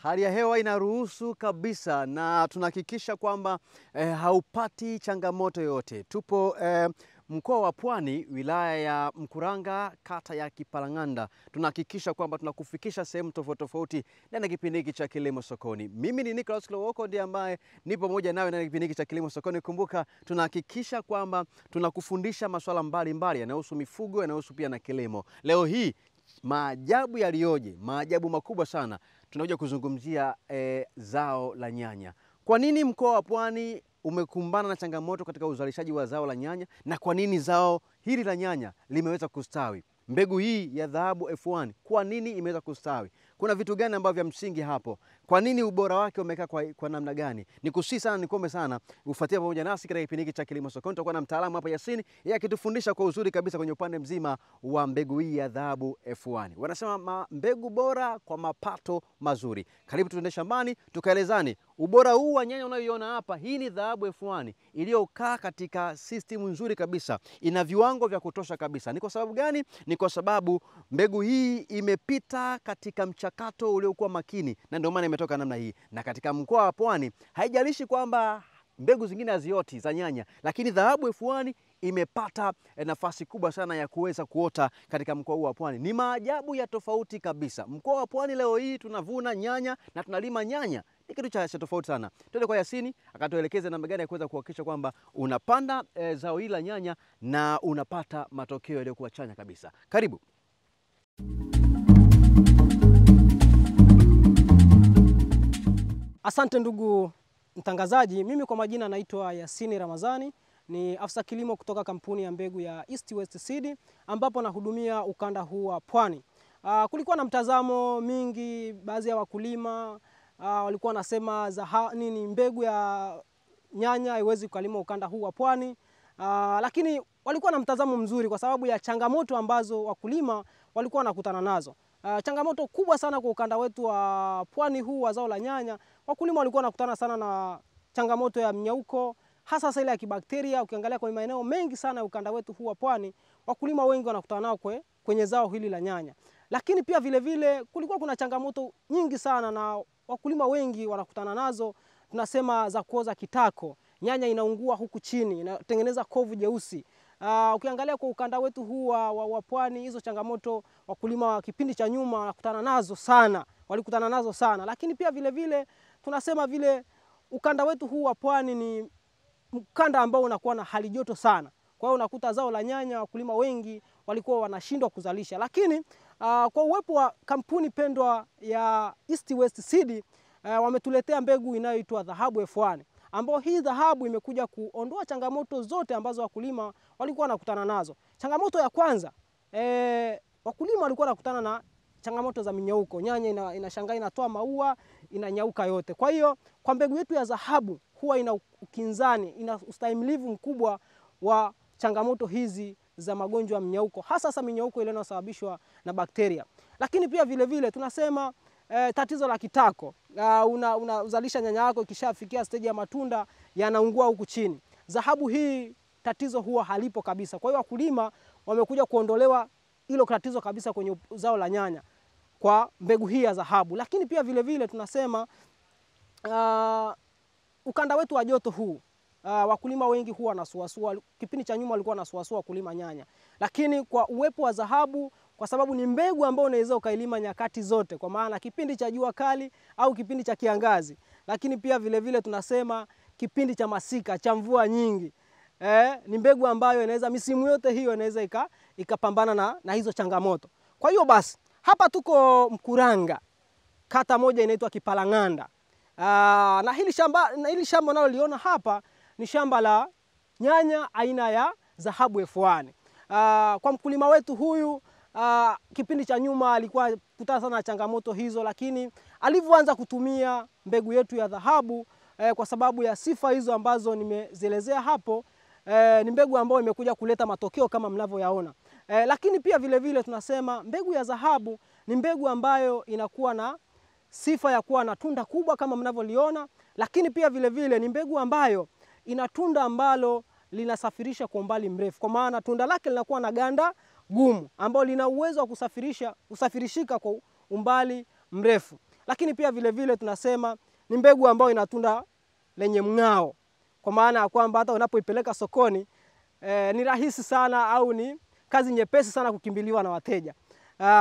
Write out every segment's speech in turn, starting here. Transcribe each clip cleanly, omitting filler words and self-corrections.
Hali ya hewa inaruhusu kabisa na tunahakikisha kwamba haupati changamoto yoyote. Tupo mkoa wa Pwani, wilaya ya Mkuranga, kata ya Kipalang'anda. Tunahakikisha kwamba tunakufikisha sehemu tofauti tofauti ndani ya kipindi hiki cha Kilimo Sokoni. Mimi ni Nicholas Lowoko ndiye ambaye nipo pamoja nawe ndani ya kipindi hiki cha Kilimo Sokoni. Kumbuka tunahakikisha kwamba tunakufundisha masuala mbalimbali yanayohusu mifugo, yanayohusu pia na kilimo. Leo hii maajabu yalioje, maajabu makubwa sana. Tunakuja kuzungumzia zao la nyanya. Kwa nini mkoa wa Pwani umekumbana na changamoto katika uzalishaji wa zao la nyanya, na kwa nini zao hili la nyanya limeweza kustawi? Mbegu hii ya dhahabu F1 kwa nini imeweza kustawi? Kuna vitu gani ambavyo vya msingi hapo? Kwa nini ubora wake umekaa kwa namna gani? Nikusihi sana, nikombe sana ufuatie pamoja nasi katika kipindi hiki cha Kilimo Sokoni. Tutakuwa na mtaalamu hapa Yasini, yeye akitufundisha kwa uzuri kabisa kwenye upande mzima wa mbegu hii ya dhahabu F1. Wanasema mbegu bora kwa mapato mazuri. Karibu tuende shambani tukaelezane ubora huu wa nyanya unayoiona hapa. Hii ni dhahabu F1 iliyokaa katika system nzuri kabisa. Ina viwango vya kutosha kabisa. Ni kwa sababu gani? Ni kwa sababu mbegu hii imepita katika mchakato uliokuwa makini, na ndio maana imetoka namna hii. Na katika mkoa wa Pwani, haijalishi kwamba mbegu zingine hazioti za nyanya, lakini dhahabu F1 imepata nafasi kubwa sana ya kuweza kuota katika mkoa huu wa Pwani. Ni maajabu ya tofauti kabisa. Mkoa wa Pwani leo hii tunavuna nyanya na tunalima nyanya. Ni kitu cha tofauti sana. Twende kwa Yasini akatuelekeze namna gani ya kuweza kuhakikisha kwamba unapanda zao hili la nyanya na unapata matokeo yaliyokuwa chanya kabisa. Karibu. Asante ndugu mtangazaji. Mimi kwa majina naitwa Yasini Ramadhani, ni afisa kilimo kutoka kampuni ya mbegu ya East West Seed, ambapo nahudumia ukanda huu wa Pwani. Kulikuwa na mtazamo mingi, baadhi ya wakulima walikuwa wanasema mbegu ya nyanya haiwezi kukalima ukanda huu wa Pwani. Lakini walikuwa na mtazamo mzuri kwa sababu ya changamoto ambazo wakulima walikuwa wanakutana nazo. Changamoto kubwa sana kwa ukanda wetu wa Pwani huu wa zao la nyanya, wakulima walikuwa wanakutana sana na changamoto ya mnyauko, hasa ile ya kibakteria. Ukiangalia kwenye maeneo mengi sana ya ukanda wetu huu wa Pwani, wakulima wengi wanakutana nao kwenye zao hili la nyanya. Lakini pia vile vile kulikuwa kuna changamoto nyingi sana na wakulima wengi wanakutana nazo, tunasema za kuoza kitako. Nyanya inaungua huku chini, inatengeneza kovu jeusi. Ukiangalia kwa ukanda wetu huu wa Pwani, hizo changamoto wakulima wa kipindi cha nyuma walikutana nazo sana. Lakini pia vile vile tunasema vile ukanda wetu huu wa Pwani ni ukanda ambao unakuwa na hali joto sana. Kwa hiyo unakuta zao la nyanya wakulima wengi walikuwa wanashindwa kuzalisha. Lakini kwa uwepo wa kampuni pendwa ya East West Seed, wametuletea mbegu inayoitwa dhahabu F1, ambao hii dhahabu imekuja kuondoa changamoto zote ambazo wakulima walikuwa wanakutana nazo. Changamoto ya kwanza, wakulima walikuwa wanakutana na changamoto za minyauko. Nyanya inashangaa inatoa maua, inanyauka yote. Kwa hiyo kwa mbegu yetu ya dhahabu huwa ina ukinzani, ina ustahimilivu mkubwa wa changamoto hizi za magonjwa ya minyauko, hasa minyauko ile inayosababishwa na bakteria. Lakini pia vile vile tunasema tatizo la kitako. Unazalisha nyanya yako, ikishafikia stage ya matunda yanaungua huku chini. Dhahabu hii tatizo huwa halipo kabisa. Kwa hiyo wakulima wamekuja kuondolewa hilo tatizo kabisa kwenye zao la nyanya kwa mbegu hii ya dhahabu. Lakini pia vile vile tunasema ukanda wetu wa joto huu, wakulima wengi huwa wanasuasua. Kipindi cha nyuma walikuwa wanasuasua kulima nyanya. Lakini kwa uwepo wa dhahabu, kwa sababu ni mbegu ambayo unaweza ukailima nyakati zote, kwa maana kipindi cha jua kali au kipindi cha kiangazi. Lakini pia vile vile tunasema kipindi cha masika, cha mvua nyingi. Ni mbegu ambayo inaweza misimu yote hiyo inaweza ikapambana na hizo changamoto. Kwa hiyo basi hapa tuko Mkuranga, kata moja inaitwa Kipalang'anda. Na hili shamba unaloliona hapa ni shamba la nyanya aina ya dhahabu F1. Kwa mkulima wetu huyu, kipindi cha nyuma alikuwa kutana sana na changamoto hizo, lakini alivyoanza kutumia mbegu yetu ya dhahabu, kwa sababu ya sifa hizo ambazo nimezielezea hapo, ni mbegu ambayo imekuja kuleta matokeo kama mnavyoyaona. Lakini pia vile vile tunasema mbegu ya dhahabu ni mbegu ambayo inakuwa na sifa ya kuwa na tunda kubwa kama mnavyoliona. Lakini pia vile vile ni mbegu ambayo ina tunda ambalo linasafirisha kwa umbali mrefu, kwa maana tunda lake linakuwa na ganda gumu ambalo lina uwezo wa kusafirishika kwa umbali mrefu. lakini pia vile vile tunasema ni mbegu ambayo inatunda lenye mng'ao, kwa maana ya kwamba hata unapoipeleka sokoni ni rahisi sana au ni kazi nyepesi sana kukimbiliwa na wateja.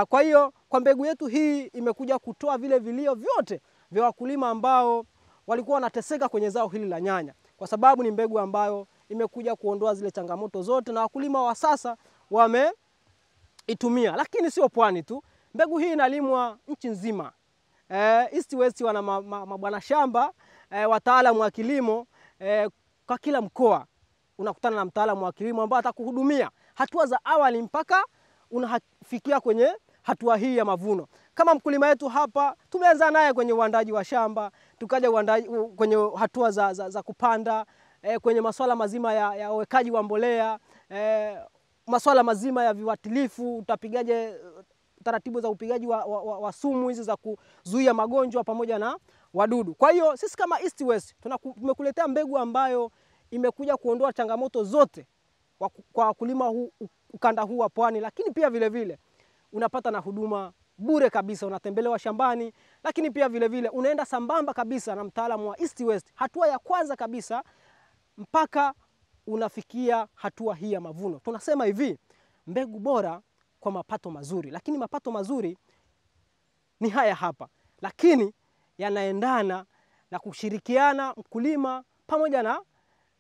Kwa hiyo kwa mbegu yetu hii imekuja kutoa vile vilio vyote vya wakulima ambao walikuwa wanateseka kwenye zao hili la nyanya, kwa sababu ni mbegu ambayo imekuja kuondoa zile changamoto zote na wakulima wa sasa wameitumia. Lakini sio Pwani tu, mbegu hii inalimwa nchi nzima. East West wana mabwana shamba wataalamu wa kilimo kwa kila mkoa unakutana na mtaalamu wa kilimo ambaye atakuhudumia hatua za awali mpaka unafikia kwenye hatua hii ya mavuno. Kama mkulima wetu hapa tumeanza naye kwenye uandaji wa shamba, tukaja kwenye hatua za kupanda, kwenye masuala mazima ya uwekaji wa mbolea, masuala mazima ya viuatilifu, utapigaje taratibu za upigaji wa sumu hizi za kuzuia magonjwa pamoja na wadudu. Kwa hiyo sisi kama East West tumekuletea mbegu ambayo imekuja kuondoa changamoto zote kwa wakulima ukanda huu wa Pwani, lakini pia vile vile unapata na huduma bure kabisa, unatembelewa shambani, lakini pia vile vile unaenda sambamba kabisa na mtaalamu wa East West, hatua ya kwanza kabisa mpaka unafikia hatua hii ya mavuno. Tunasema hivi, mbegu bora kwa mapato mazuri, lakini mapato mazuri ni haya hapa, lakini yanaendana na kushirikiana mkulima pamoja na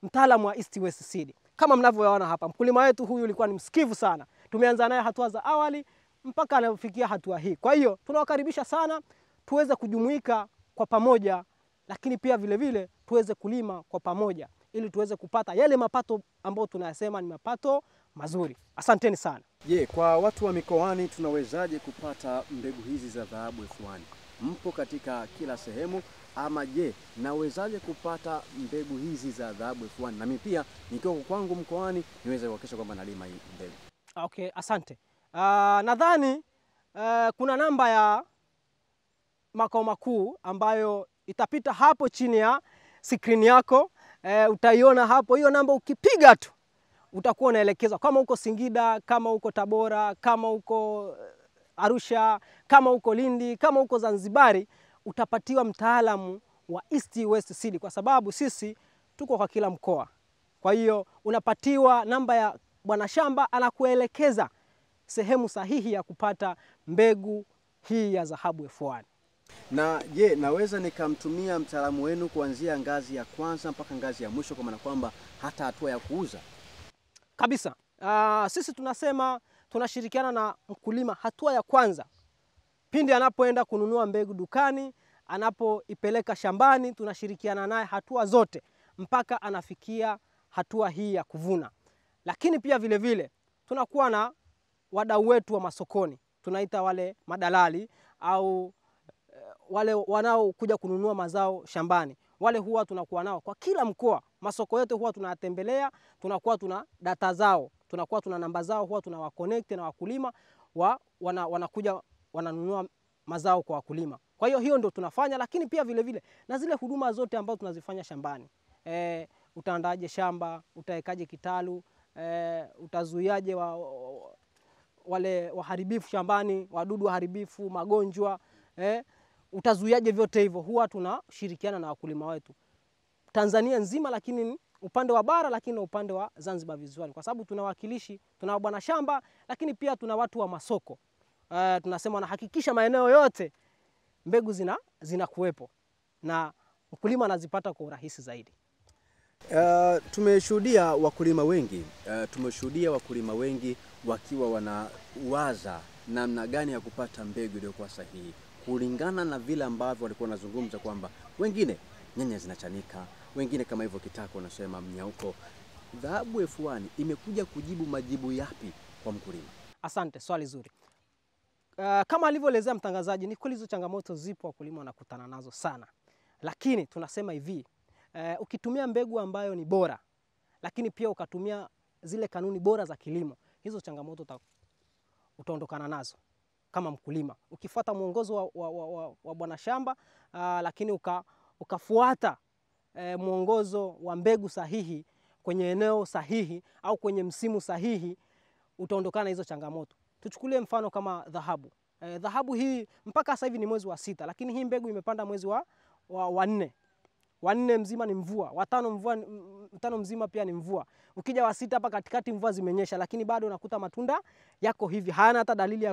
mtaalamu wa East West Seed. Kama mnavyoona hapa, mkulima wetu huyu alikuwa ni msikivu sana. Tumeanza naye hatua za awali mpaka anafikia hatua hii. Kwa hiyo tunawakaribisha sana tuweze kujumuika kwa pamoja, lakini pia vile vile tuweze kulima kwa pamoja ili tuweze kupata yale mapato ambayo tunayasema ni mapato mazuri. Asanteni sana. Kwa watu wa mikoani tunawezaje kupata mbegu hizi za dhahabu F1? Mpo katika kila sehemu, ama nawezaje kupata mbegu hizi za dhahabu F1 na mimi pia nikiwa kwangu mkoani niweze kuhakikisha kwamba nalima hii mbegu? Okay, asante. Nadhani kuna namba ya makao makuu ambayo itapita hapo chini ya screen yako. Utaiona hapo hiyo namba, ukipiga tu utakuwa unaelekezwa kama uko Singida, kama uko Tabora, kama uko Arusha, kama uko Lindi, kama uko Zanzibari, utapatiwa mtaalamu wa East West Seed, kwa sababu sisi tuko kwa kila mkoa. Kwa hiyo unapatiwa namba ya bwana shamba, anakuelekeza sehemu sahihi ya kupata mbegu hii ya dhahabu F1. Na naweza nikamtumia mtaalamu wenu kuanzia ngazi ya kwanza mpaka ngazi ya mwisho, kwa maana kwamba hata hatua ya kuuza? Kabisa. Sisi tunasema tunashirikiana na mkulima hatua ya kwanza. Pindi anapoenda kununua mbegu dukani, anapoipeleka shambani, tunashirikiana naye hatua zote mpaka anafikia hatua hii ya kuvuna. Lakini pia vile vile tunakuwa na wadau wetu wa masokoni, tunaita wale madalali au wale wanaokuja kununua mazao shambani. Wale huwa tunakuwa nao kwa kila mkoa, masoko yote huwa tunatembelea, tunakuwa tuna data zao, tunakuwa tuna namba zao, huwa tunawaconnect na wakulima wanakuja wananunua mazao kwa wakulima. Kwa hiyo ndio tunafanya, lakini pia vile vile na zile huduma zote ambazo tunazifanya shambani. Utaandaje shamba, utaekaje kitalu, utazuiaje wale waharibifu shambani, wadudu waharibifu, magonjwa, utazuiaje, vyote hivyo huwa tunashirikiana na wakulima wetu Tanzania nzima, lakini upande wa bara, lakini upande wa Zanzibar visiwani, kwa sababu tunawakilishi, tuna bwana shamba, lakini pia tuna watu wa masoko. Tunasema wanahakikisha maeneo yote mbegu zinakuwepo na mkulima anazipata kwa urahisi zaidi. Tumeshuhudia wakulima wengi wakiwa wanawaza namna gani ya kupata mbegu iliyokuwa sahihi, kulingana na vile ambavyo walikuwa wanazungumza kwamba wengine nyanya zinachanika, wengine kama hivyo kitako unasema mnyauko. Dhahabu F1 imekuja kujibu majibu yapi kwa mkulima? Asante, swali zuri. Kama alivyoelezea mtangazaji, ni kweli hizo changamoto zipo, wakulima wanakutana nazo sana. Lakini tunasema hivi, ukitumia mbegu ambayo ni bora, lakini pia ukatumia zile kanuni bora za kilimo, hizo changamoto utaondokana nazo kama mkulima. Ukifuata mwongozo wa bwana shamba, lakini ukafuata mwongozo wa mbegu sahihi kwenye eneo sahihi au kwenye msimu sahihi, utaondokana hizo changamoto. Tuchukulie mfano kama dhahabu. Dhahabu hii mpaka sasa hivi ni mwezi wa 6, lakini hii mbegu imepanda mwezi wa 4. Wa 4 mzima ni mvua, wa 5 mvua, 5 mzima pia ni mvua. Ukija wa 6 hapa katikati mvua zimenyesha, lakini bado unakuta matunda yako hivi, hayana hata dalili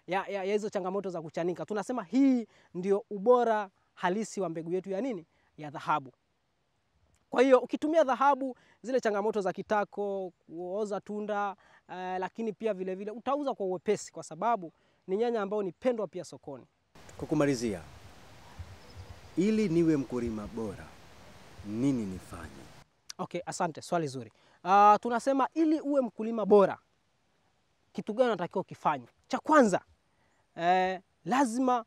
ya hizo changamoto za kuchanika. Tunasema hii ndio ubora halisi wa mbegu yetu ya nini? Ya dhahabu. Kwa hiyo ukitumia dhahabu, zile changamoto za kitako, kuoza tunda, lakini pia vile vile utauza kwa uwepesi, kwa sababu ni nyanya ambayo ni pendwa pia sokoni. Kwa kumalizia, ili niwe mkulima bora, nini nifanye? Okay, asante, swali zuri. Tunasema ili uwe mkulima bora, kitu gani unatakiwa ukifanye? Cha kwanza, lazima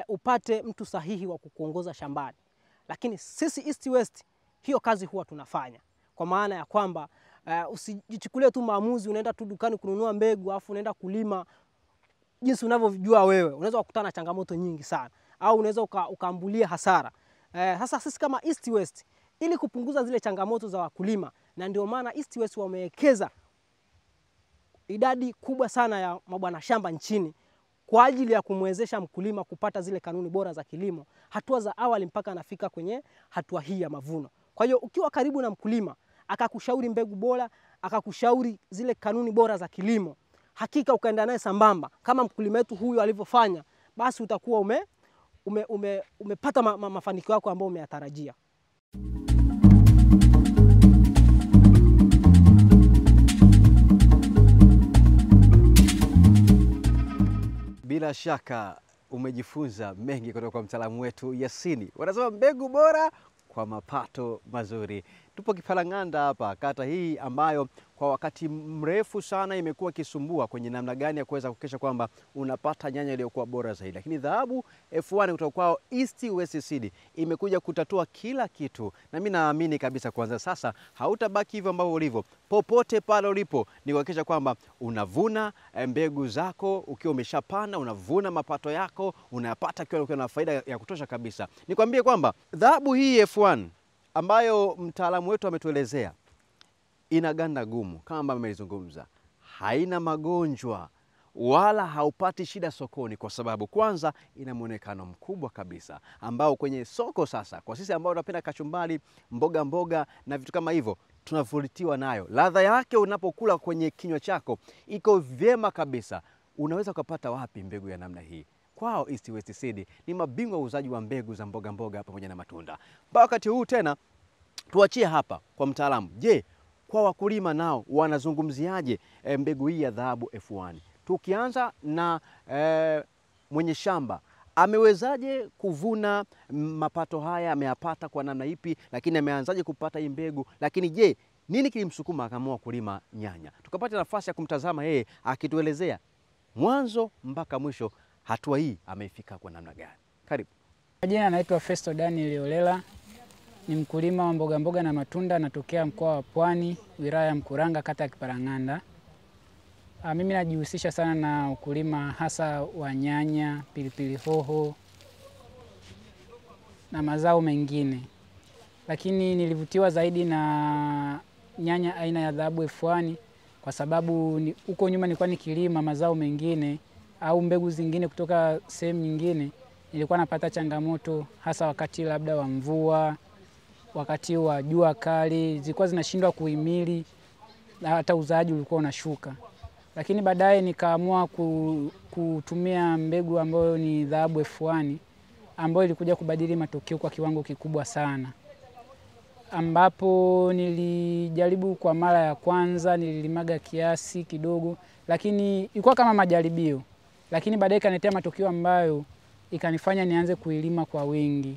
upate mtu sahihi wa kukuongoza shambani. Lakini sisi East West hiyo kazi huwa tunafanya. Kwa maana ya kwamba usijichukulie tu maamuzi, unaenda tu dukani kununua mbegu afu unaenda kulima jinsi unavyojua wewe. Unaweza kukutana na changamoto nyingi sana, au unaweza ukaambulia hasara. Sasa sisi kama East West, ili kupunguza zile changamoto za wakulima, na ndio maana East West wamewekeza idadi kubwa sana ya mabwana shamba nchini kwa ajili ya kumwezesha mkulima kupata zile kanuni bora za kilimo, hatua za awali mpaka anafika kwenye hatua hii ya mavuno. Kwa hiyo ukiwa karibu na mkulima, akakushauri mbegu bora, akakushauri zile kanuni bora za kilimo, hakika ukaenda naye sambamba kama mkulima wetu huyu alivyofanya, basi utakuwa umepata mafanikio yako ambayo umeyatarajia. Bila shaka umejifunza mengi kutoka kwa mtaalamu wetu Yasini. Wanasema mbegu bora kwa mapato mazuri. Tupo Kipalang'anda hapa, kata hii ambayo kwa wakati mrefu sana imekuwa kisumbua kwenye namna gani ya kuweza kuhakikisha kwamba unapata nyanya iliyokuwa bora zaidi. Lakini dhahabu F1 kutoka kwao East West Seed imekuja kutatua kila kitu. Na mimi naamini kabisa kuanza sasa hautabaki hivyo ambavyo ulivyo. Popote pale ulipo ni kuhakikisha kwamba unavuna mbegu zako ukiwa umeshapanda, unavuna mapato yako, unayapata ukiwa na faida ya kutosha kabisa. Nikwambie kwamba dhahabu hii F1 ambayo mtaalamu wetu ametuelezea ina ganda gumu kama ambavyo amelizungumza, haina magonjwa wala haupati shida sokoni, kwa sababu kwanza ina muonekano mkubwa kabisa ambao kwenye soko sasa kwa sisi ambao tunapenda kachumbari, mboga na vitu kama hivyo tunavutiwa nayo. Ladha yake unapokula kwenye kinywa chako iko vyema kabisa. Unaweza kupata wapi mbegu ya namna hii? Kwao East West Seed ni mabingwa uuzaji wa mbegu za mboga pamoja na matunda. Mpaka wakati huu tena tuachie hapa kwa mtaalamu. Je, kwa wakulima nao wanazungumziaje mbegu hii ya dhahabu F1? Tukianza na mwenye shamba, amewezaje kuvuna mapato haya, ameyapata kwa namna ipi, lakini ameanzaje kupata hii mbegu? Lakini je, nini kilimsukuma akaamua kulima nyanya? Tukapata nafasi ya kumtazama yeye akituelezea mwanzo mpaka mwisho hatua hii ameifika kwa namna gani. Karibu. Jina naitwa Festo Daniel Olela, ni mkulima wa mboga na matunda, natokea mkoa wa Pwani, wilaya ya Mkuranga, kata ya Kipalang'anda. Mimi najihusisha sana na ukulima hasa wa nyanya, pilipili hoho na mazao mengine. Lakini nilivutiwa zaidi na nyanya aina ya dhahabu F1 kwa sababu huko nyuma nilikuwa nikilima mazao mengine au mbegu zingine kutoka sehemu nyingine, nilikuwa napata changamoto hasa wakati labda wa mvua, wakati wa jua kali, zilikuwa zinashindwa kuhimili na hata uzaaji ulikuwa unashuka. Lakini baadaye nikaamua kutumia mbegu ambayo ni dhahabu F1 ambayo ilikuja kubadili matokeo kwa kiwango kikubwa sana. Ambapo nilijaribu kwa mara ya kwanza, nililimaga kiasi kidogo, lakini ilikuwa kama majaribio. Lakini baadaye ikaniletea matokeo ambayo ikanifanya nianze kuilima kwa wingi,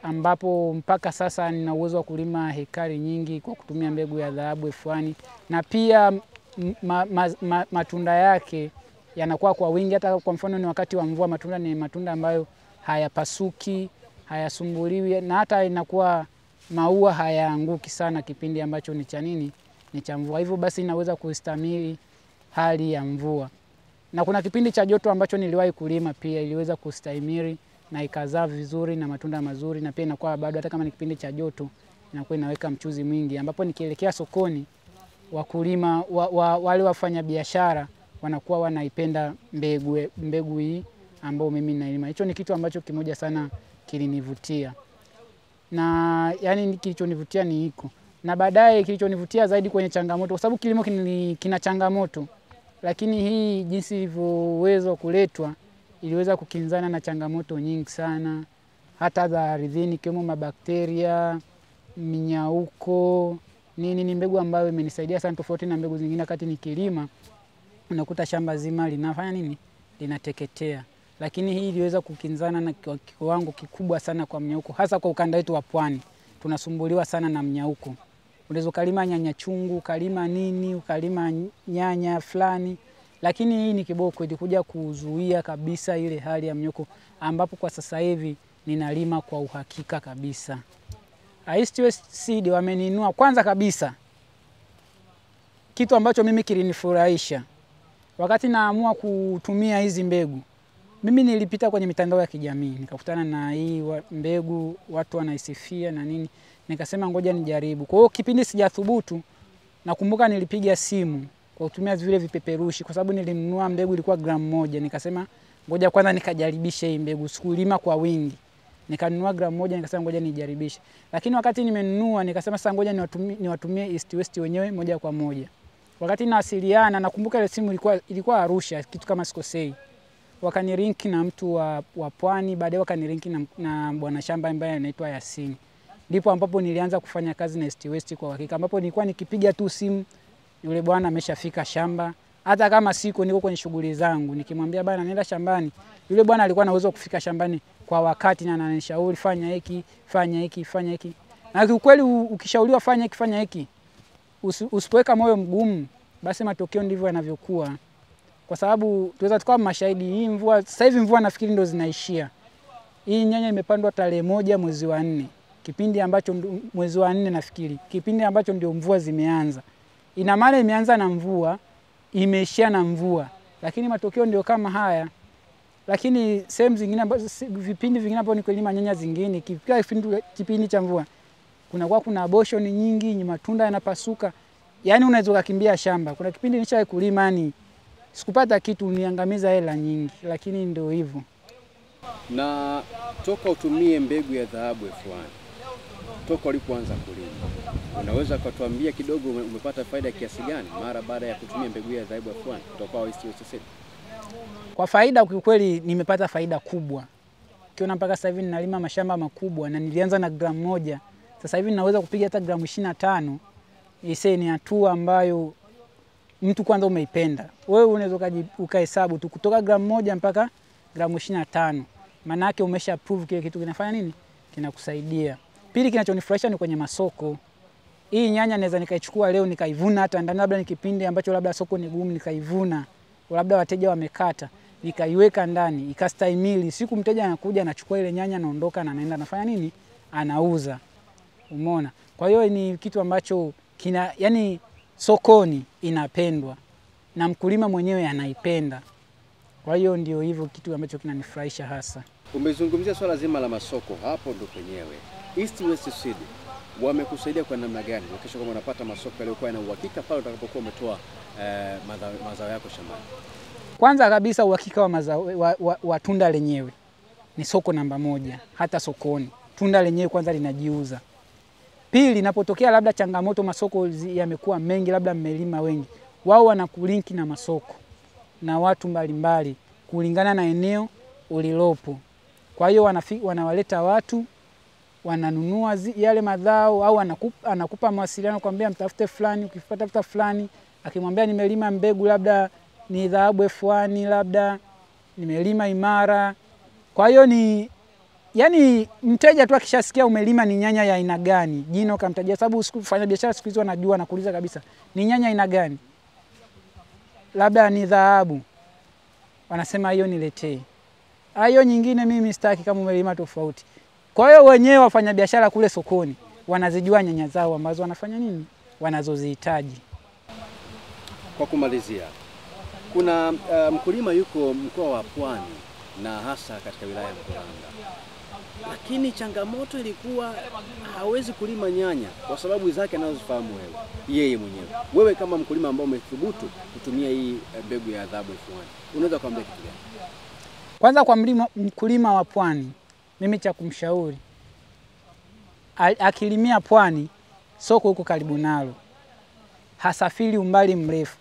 ambapo mpaka sasa nina uwezo wa kulima hekari nyingi kwa kutumia mbegu ya dhahabu F1, na pia matunda yake yanakuwa kwa wingi. Hata kwa mfano ni wakati wa mvua, matunda ni matunda ambayo hayapasuki, hayasumbuliwi, na hata inakuwa maua hayaanguki sana kipindi ambacho ni cha nini, ni cha mvua. Hivyo basi inaweza kustahimili hali ya mvua. Na kuna kipindi cha joto ambacho niliwahi kulima pia, iliweza kustahimili na ikazaa vizuri na matunda mazuri, na pia inakuwa bado hata kama ni kipindi cha joto inakuwa inaweka mchuzi mwingi, ambapo nikielekea sokoni wakulima wale wafanya biashara wanakuwa wanaipenda mbegu hii ambao mimi nailima. Hicho ni kitu ambacho kimoja sana kilinivutia. Na yani kilichonivutia ni hiko. Na baadaye kilichonivutia zaidi kwenye changamoto, kwa sababu kilimo kina changamoto, lakini hii jinsi ilivyoweza kuletwa iliweza kukinzana na changamoto nyingi sana, hata za ardhini kama mabakteria, minyauko, ni mbegu ambayo imenisaidia sana, tofauti na mbegu zingine wakati nikilima unakuta shamba zima linafanya linateketea. Lakini hii iliweza kukinzana na kiwango kikubwa sana kwa mnyauko, hasa kwa ukanda wetu wa Pwani. Tunasumbuliwa sana na mnyauko. Unaweza ukalima nyanya chungu, ukalima ukalima nyanya fulani, lakini hii ni kiboko ilikuja kuzuia kabisa ile hali ya mnyauko, ambapo kwa sasa hivi ninalima kwa uhakika kabisa. East West Seed wameninua. Kwanza kabisa, kitu ambacho mimi kilinifurahisha wakati naamua kutumia hizi mbegu, mimi nilipita kwenye mitandao ya kijamii, nikakutana na hii mbegu, watu wanaisifia na nini, nikasema ngoja nijaribu. Kwa hiyo kipindi sijathubutu, nakumbuka nilipiga simu kwa kutumia vile vipeperushi, kwa sababu nilinunua mbegu ilikuwa gramu 1, nikasema ngoja kwanza nikajaribishe hii mbegu, sikulima kwa wingi. Nikanunua gramu 1, nikasema ngoja nijaribishe. Lakini wakati nimenunua nikasema sasa ngoja niwatumie East West wenyewe moja kwa moja. Wakati nawasiliana, nakumbuka ile simu ilikuwa Arusha, kitu kama sikosei. Wakanirinki na mtu wa Pwani, baadaye wakanirinki na bwana shamba ambaye anaitwa Yasini. Ndipo ambapo nilianza kufanya kazi na East West kwa hakika, ambapo nilikuwa nikipiga tu simu yule bwana ameshafika shamba. Hata kama niko kwenye shughuli zangu, nikimwambia bwana nenda shambani, yule bwana alikuwa na uwezo wa kufika shambani kwa wakati na ananishauri fanya hiki, fanya hiki, fanya hiki. Na kiukweli ukishauriwa fanya hiki, usipoweka moyo mgumu, basi matokeo ndivyo yanavyokuwa. Kwa sababu tuweza tukawa mashahidi, hii mvua sasa hivi mvua nafikiri ndo zinaishia. Hii nyanya imepandwa tarehe 1 mwezi wa 4. Kipindi ambacho mwezi wa 4 nafikiri, kipindi ambacho ndio mvua zimeanza. Ina maana imeanza na mvua, imeishia na mvua, lakini matokeo ndio kama haya. Lakini sehemu zingine ambazo vipindi vingine hapo ni kulima nyanya zingine, kipindi cha mvua kuna abortion nyingi, matunda yanapasuka. Yaani unaweza kukimbia shamba. Kuna kipindi nishawahi kulima sikupata kitu, niangamiza hela nyingi, lakini ndio hivyo. Na toka utumie mbegu ya dhahabu F1, toka ulipoanza kulima, unaweza kutuambia kidogo umepata faida kiasi gani mara baada ya kutumia mbegu ya dhahabu F1 kutoka kwa East West Seed? Kwa faida kwa kweli nimepata faida kubwa. Kiona mpaka sasa hivi ninalima mashamba makubwa, na nilianza na gramu 1. Sasa hivi ninaweza kupiga hata gramu 25. Hii ni hatua ambayo mtu kwanza umeipenda. Wewe unaweza ukahesabu tu kutoka gramu 1 mpaka gramu 25. Maana yake umesha prove kile kitu kinafanya nini? Kinakusaidia. Pili, kinachonifurahisha ni kwenye masoko. Hii nyanya naweza nikaichukua leo nikaivuna hata ndani, labda ni kipindi ambacho labda soko ni gumu, nikaivuna, labda wateja wamekata, nikaiweka ndani, ikastahimili. Siku mteja anakuja anachukua ile nyanya naondoka na anaenda anafanya nini? Anauza. Umeona? Kwa hiyo ni kitu ambacho yani sokoni inapendwa na mkulima mwenyewe anaipenda. Kwa hiyo ndio hivyo kitu ambacho kinanifurahisha hasa. Umezungumzia swala zima la masoko, hapo ndo penyewe. East West Seed wamekusaidia kwa namna gani kuhakikisha kwamba unapata masoko yaliyokuwa na uhakika pale utakapokuwa umetoa mazao yako shambani? Kwanza kabisa uhakika wa mazao wa tunda lenyewe ni soko namba 1 hata sokoni. Tunda lenyewe kwanza linajiuza. Pili, inapotokea labda changamoto, masoko yamekuwa mengi, labda mmelima wengi, wao wanakulinki na masoko na watu mbalimbali kulingana na eneo ulilopo. Kwa hiyo wanawaleta watu, wananunua yale mazao, au anakupa mawasiliano kwambia mtafute fulani, ukipata fulani, akimwambia nimelima mbegu labda ni dhahabu F1, labda nimelima imara. Kwa hiyo yani mteja tu akishasikia umelima ni nyanya ya aina gani, jina ukamtajia, sababu usikufanya biashara siku hizo wanajua na kuuliza kabisa ni nyanya aina gani. Labda ni dhahabu, wanasema hiyo niletee. Hiyo nyingine mimi sitaki, kama umelima tofauti. Kwa hiyo wenyewe wafanya biashara kule sokoni wanazijua nyanya zao ambazo wanafanya nini? Wanazozihitaji. Kwa kumalizia, kuna mkulima yuko mkoa wa Pwani na hasa katika wilaya ya Mkuranga. lakini changamoto ilikuwa hawezi kulima nyanya kwa sababu zake anazofahamu yeye mwenyewe. Wewe kama mkulima ambao umethubutu kutumia hii mbegu ya Dhahabu F1, unaweza kuambia kitu gani? Kwanza kwa mkulima wa pwani, mimi cha kumshauri akilimia pwani, soko huko karibu nalo, hasafiri umbali mrefu.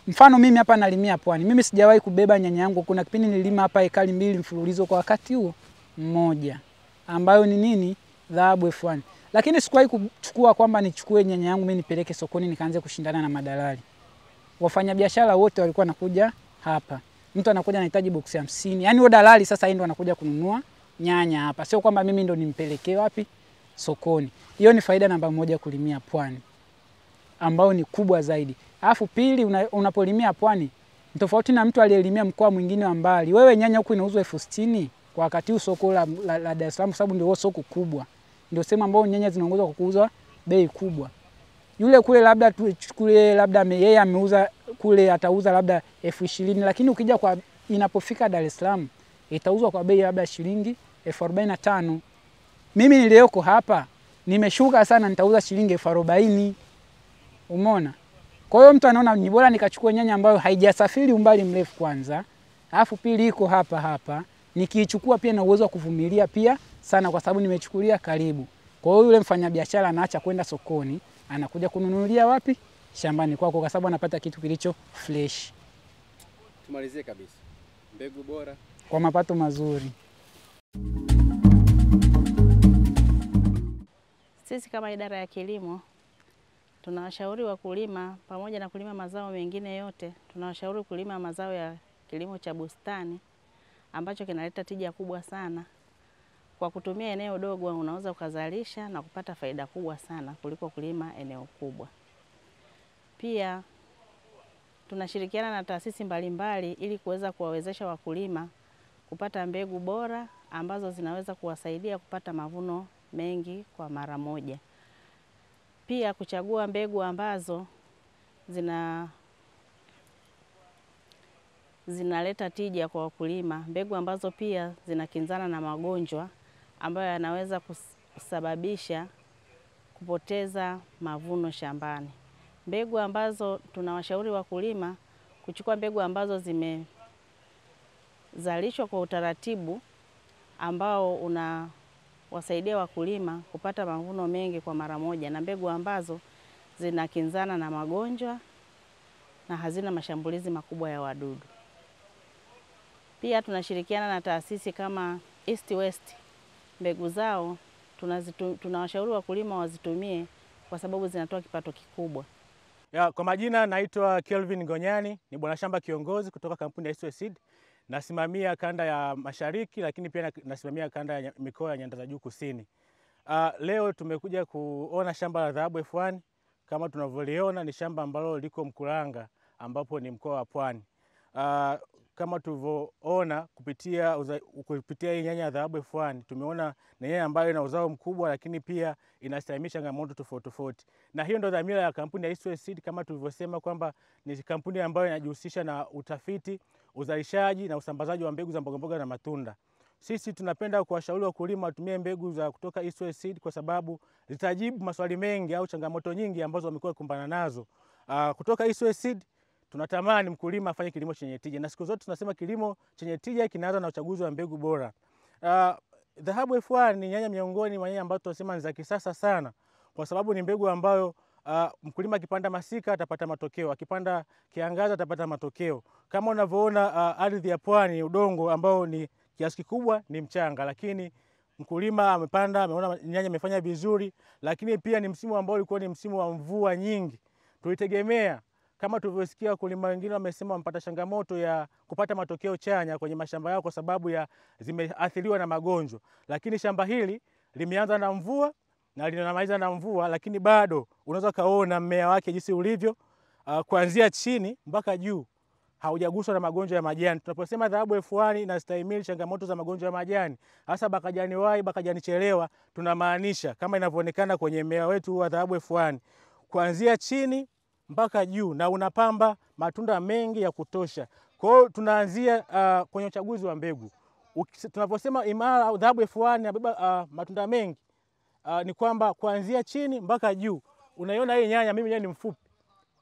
Mfano mimi hapa nalimia pwani, mimi sijawahi kubeba nyanya yangu. Kuna kipindi nilima hapa ekari 2 mfululizo kwa wakati huo mmoja, ambayo ni nini? Dhahabu F1. Lakini sikuwahi kuchukua kwamba nichukue nyanya yangu mimi nipeleke sokoni nikaanze kushindana na madalali. Wafanyabiashara wote walikuwa wanakuja hapa. Mtu anakuja anahitaji box 50. Yaani huyo dalali sasa yeye ndo anakuja kununua nyanya hapa. Sio kwamba mimi ndo nimpelekee wapi? Sokoni. Hiyo ni faida namba 1 kulimia pwani, ambao ni kubwa zaidi. Alafu pili, unapolimia pwani, tofauti na mtu aliyelimia mkoa mwingine wa mbali. Wewe nyanya huku inauzwa 60,000 kwa wakati huu soko la Dar es Salaam, sababu ndio soko kubwa. Ndio sema ambao nyanya zinaongozwa kwa kuuzwa bei kubwa. Yule kule labda kule labda yeye ameuza kule atauza labda 20,000, lakini ukija kwa inapofika Dar es Salaam itauzwa kwa bei labda shilingi 45,000. Mimi niliyoko hapa nimeshuka sana, nitauza shilingi 40,000. Umeona? Kwa hiyo mtu anaona ni bora nikachukua nyanya ambayo haijasafiri umbali mrefu kwanza, alafu pili iko hapa hapa, nikiichukua pia na uwezo wa kuvumilia pia sana kwa sababu nimechukulia karibu. Kwa hiyo yule mfanyabiashara anaacha kwenda sokoni, anakuja kununulia wapi? Shambani kwako, kwa sababu anapata kitu kilicho fresh. Tumalizie kabisa. Mbegu bora kwa mapato mazuri. Sisi kama idara ya kilimo tunawashauri wakulima, pamoja na kulima mazao mengine yote, tunawashauri kulima mazao ya kilimo cha bustani ambacho kinaleta tija kubwa sana. Kwa kutumia eneo dogo unaweza ukazalisha na kupata faida kubwa sana kuliko kulima eneo kubwa. Pia tunashirikiana na taasisi mbalimbali ili kuweza kuwawezesha wakulima kupata mbegu bora ambazo zinaweza kuwasaidia kupata mavuno mengi kwa mara moja. Pia kuchagua mbegu ambazo zinaleta tija kwa wakulima, mbegu ambazo pia zinakinzana na magonjwa ambayo yanaweza kusababisha kupoteza mavuno shambani. Mbegu ambazo tunawashauri wakulima kuchukua mbegu ambazo zimezalishwa kwa utaratibu ambao unawasaidia wakulima kupata mavuno mengi kwa mara moja, na mbegu ambazo zinakinzana na magonjwa na hazina mashambulizi makubwa ya wadudu. Pia tunashirikiana na taasisi kama East West. Mbegu zao tunawashauri wakulima wazitumie kwa sababu zinatoa kipato kikubwa. Kwa majina naitwa Kelvin Ngonyani, ni bwana shamba kiongozi kutoka kampuni ya East West Seed. Nasimamia kanda ya Mashariki, lakini pia nasimamia kanda ya mikoa ya Nyanda za Juu Kusini. Leo tumekuja kuona shamba la Dhahabu F1. Kama tunavyoliona ni shamba ambalo liko Mkuranga, ambapo ni mkoa wa Pwani. Kama tulivyoona kupitia hii nyanya ya Dhahabu F1, tumeona ni nyanya ambayo ina uzao mkubwa, lakini pia inastahimili changamoto tofauti tofauti. Na hiyo ndio dhamira ya kampuni ya East West Seed, kama tulivyosema kwamba ni kampuni ambayo inajihusisha na utafiti, uzalishaji na usambazaji wa mbegu za mbogamboga na matunda. Sisi tunapenda kuwashauri wakulima watumie mbegu za kutoka East West Seed kwa sababu zitajibu maswali mengi au changamoto nyingi ambazo wamekuwa kukumbana nazo. Kutoka East West Seed tunatamani mkulima afanye kilimo chenye tija, na siku zote tunasema kilimo chenye tija kinaanza na uchaguzi wa mbegu bora. Dhahabu F1 ni nyanya miongoni mwa nyanya ambazo tunasema ni za kisasa sana, kwa sababu ni mbegu ambayo mkulima akipanda masika atapata matokeo, akipanda kiangazi atapata matokeo. Kama unavyoona ardhi ya Pwani, udongo ambao ni kiasi kikubwa ni mchanga, lakini mkulima amepanda, ameona nyanya imefanya vizuri, lakini pia ni msimu ambao ulikuwa ni msimu wa mvua nyingi. Tulitegemea kama tulivyosikia wakulima wengine wamesema wamepata changamoto ya kupata matokeo chanya kwenye mashamba yao kwa sababu ya zimeathiriwa na magonjwa, lakini shamba hili limeanza na mvua na linamaliza na mvua, lakini bado unaweza kaona mmea wake jinsi ulivyo, kuanzia chini mpaka juu haujaguswa na magonjwa ya majani. Tunaposema Dhahabu F1 inastahimili changamoto za magonjwa ya majani, hasa bakajani wai, bakajani chelewa, tunamaanisha kama inavyoonekana kwenye mmea wetu wa Dhahabu F1, kuanzia chini mpaka juu, na unapamba matunda mengi ya kutosha. Kwa hiyo tunaanzia kwenye uchaguzi wa mbegu. tunaposema imara au dhahabu F1 inabeba matunda mengi, ni kwamba kuanzia chini mpaka juu. Unaiona hii nyanya, mimi mwenyewe ni mfupi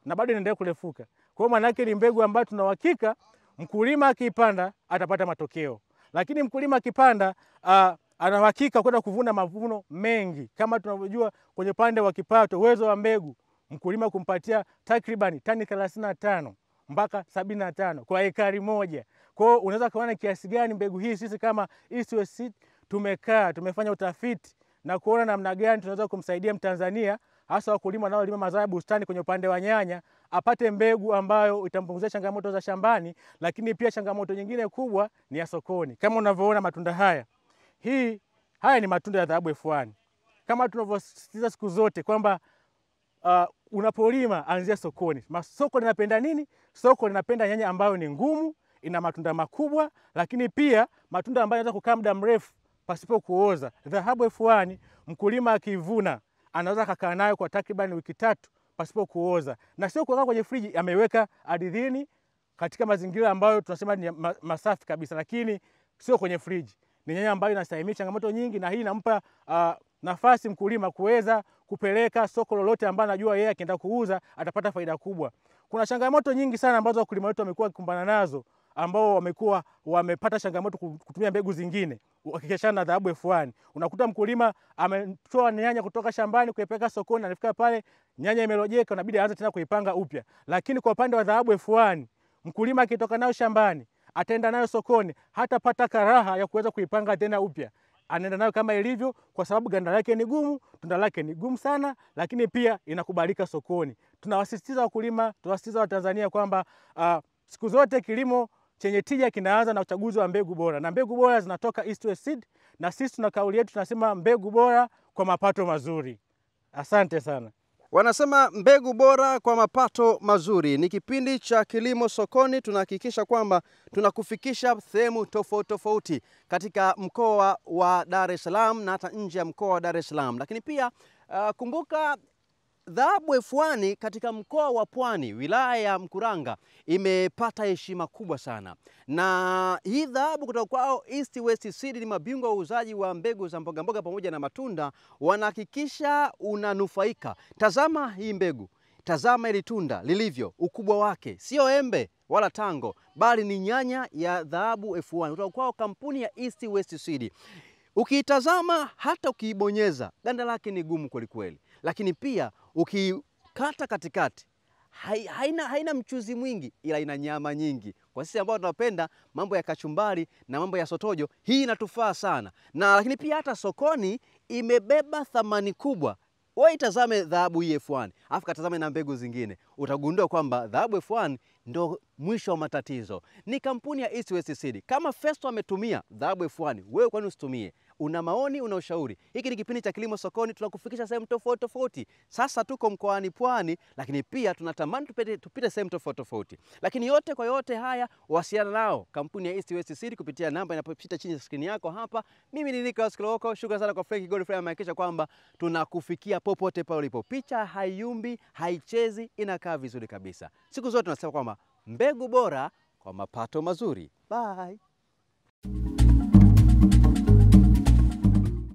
na bado inaendelea kurefuka. Kwa hiyo maana yake ni mbegu ambayo tuna uhakika mkulima akiipanda atapata matokeo. Lakini mkulima akipanda ana uhakika kwenda kuvuna mavuno mengi. Kama tunavyojua kwenye upande wa kipato, uwezo wa mbegu mkulima kumpatia takriban tani 35 mpaka 75 kwa ekari moja. Kwa hiyo unaweza kuona kiasi gani mbegu hii sisi kama East West Seed tumefanya utafiti na kuona namna gani tunaweza kumsaidia Mtanzania, hasa wakulima wanaolima mazao ya bustani kwenye upande wa nyanya, apate mbegu ambayo itampunguzia changamoto za shambani, lakini pia changamoto nyingine kubwa ni ya sokoni. Kama unavyoona matunda haya, haya ni matunda ya dhahabu F1. Kama tunavyosisitiza siku zote kwamba unapolima anzia sokoni. Soko linapenda nini? Soko linapenda nyanya ambayo ni ngumu, ina matunda makubwa, lakini pia matunda ambayo yanaweza kukaa muda mrefu pasipo kuoza. Dhahabu F1 mkulima akivuna anaweza kukaa nayo kwa takriban wiki 3 pasipo kuoza, na sio kuweka kwenye friji, ameweka ardhini katika mazingira ambayo tunasema ni masafi kabisa, lakini sio kwenye friji. Ni nyanya ambayo inastahimili changamoto nyingi, na hii inampa nafasi mkulima kuweza kupeleka soko lolote ambalo anajua yeye akienda kuuza atapata faida kubwa. Kuna changamoto nyingi sana ambazo wakulima wetu wamekuwa kukumbana nazo, ambao wamepata changamoto kutumia mbegu zingine wakikeshana na dhahabu F1. Unakuta mkulima ametoa nyanya kutoka shambani kuipeleka sokoni, anafika pale nyanya imelojeka, inabidi aanze tena kuipanga upya. Lakini kwa upande wa dhahabu F1, mkulima akitoka nayo shambani ataenda nayo sokoni, hatapata karaha ya kuweza kuipanga tena upya. Anaenda nayo kama ilivyo, kwa sababu ganda lake ni gumu, tunda lake ni gumu sana, lakini pia inakubalika sokoni. Tunawasisitiza wakulima, tunawasisitiza Watanzania kwamba siku zote kilimo chenye tija kinaanza na uchaguzi wa mbegu bora, na mbegu bora zinatoka East West Seed, na sisi tuna kauli yetu, tunasema mbegu bora kwa mapato mazuri. Asante sana. Wanasema mbegu bora kwa mapato mazuri. Ni kipindi cha Kilimo Sokoni, tunahakikisha kwamba tunakufikisha sehemu tofauti tofauti katika mkoa wa Dar es Salaam na hata nje ya mkoa wa Dar es Salaam. Lakini pia kumbuka dhahabu F1 katika mkoa wa Pwani, wilaya ya Mkuranga, imepata heshima kubwa sana. Na hii dhahabu kutoka kwao East West Seed ni mabingwa wa uuzaji wa mbegu za mboga mboga pamoja na matunda, wanahakikisha unanufaika. Tazama hii mbegu, tazama ili tunda lilivyo, ukubwa wake sio embe wala tango, bali ni nyanya ya dhahabu F1 kutoka kwao kampuni ya East West Seed. Ukiitazama hata ukiibonyeza, ganda lake ni gumu kweli kweli, lakini pia ukikata katikati haina mchuzi mwingi, ila ina nyama nyingi. Kwa sisi ambao tunapenda mambo ya kachumbari na mambo ya sotojo, hii inatufaa sana. Na lakini pia hata sokoni imebeba thamani kubwa. Wewe itazame dhahabu hii F1, afu katazame na mbegu zingine, utagundua kwamba dhahabu F1 ndo mwisho wa matatizo. Ni kampuni ya East West Seed. Kama Festo ametumia dhahabu F1, wewe kwani usitumie? Una maoni, una ushauri? Hiki ni kipindi cha Kilimo Sokoni, tunakufikisha sehemu tofauti tofauti. Sasa tuko mkoani Pwani, lakini pia tunatamani tupite sehemu tofauti tofauti. Lakini yote kwa yote haya, wasiliana nao kampuni ya East West Seed kupitia namba inapopita chini ya skrini yako hapa. Mimi ni Nicholas Kiloko. Shukrani sana kwa Frank Godfrey, amehakikisha kwamba tunakufikia popote pale ulipo. Picha hayumbi, haichezi, inakaa vizuri kabisa. Siku zote tunasema kwamba mbegu bora kwa mapato mazuri. Bye.